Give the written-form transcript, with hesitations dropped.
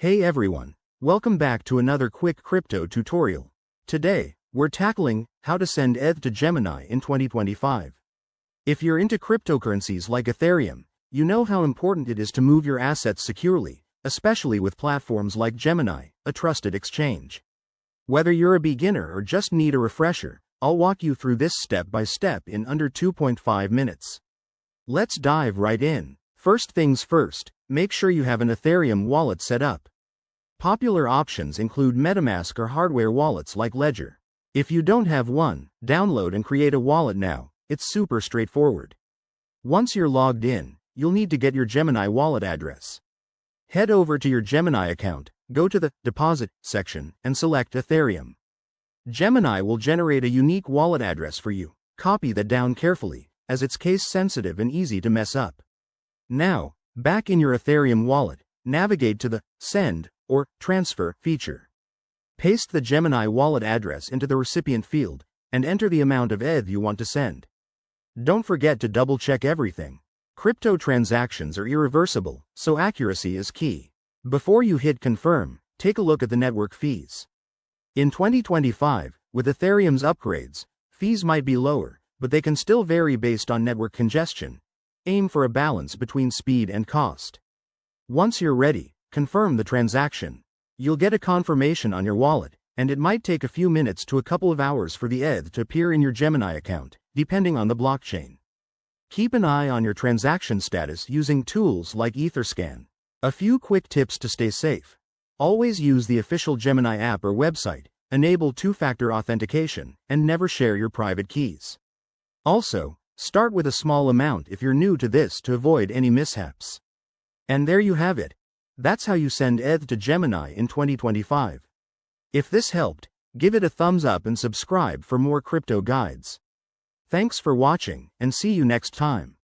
Hey everyone, welcome back to another quick crypto tutorial. Today, we're tackling how to send ETH to Gemini in 2025. If you're into cryptocurrencies like Ethereum, you know how important it is to move your assets securely, especially with platforms like Gemini, a trusted exchange. Whether you're a beginner or just need a refresher, I'll walk you through this step by step in under 2.5 minutes. Let's dive right in. First things first, make sure you have an Ethereum wallet set up. Popular options include MetaMask or hardware wallets like Ledger. If you don't have one, download and create a wallet now. It's super straightforward. Once you're logged in, you'll need to get your Gemini wallet address. Head over to your Gemini account, go to the Deposit section, and select Ethereum. Gemini will generate a unique wallet address for you. Copy that down carefully, as it's case-sensitive and easy to mess up. Now, back in your Ethereum wallet, navigate to the Send or Transfer feature. Paste the Gemini wallet address into the recipient field, and enter the amount of ETH you want to send. Don't forget to double-check everything. Crypto transactions are irreversible, so accuracy is key. Before you hit Confirm, take a look at the network fees. In 2025, with Ethereum's upgrades, fees might be lower, but they can still vary based on network congestion. Aim for a balance between speed and cost. Once you're ready, confirm the transaction. You'll get a confirmation on your wallet, and it might take a few minutes to a couple of hours for the ETH to appear in your Gemini account, depending on the blockchain. Keep an eye on your transaction status using tools like Etherscan. A few quick tips to stay safe. Always use the official Gemini app or website, enable two-factor authentication, and never share your private keys. Also, start with a small amount if you're new to this to avoid any mishaps. And there you have it. That's how you send ETH to Gemini in 2025. If this helped, give it a thumbs up and subscribe for more crypto guides. Thanks for watching, and see you next time.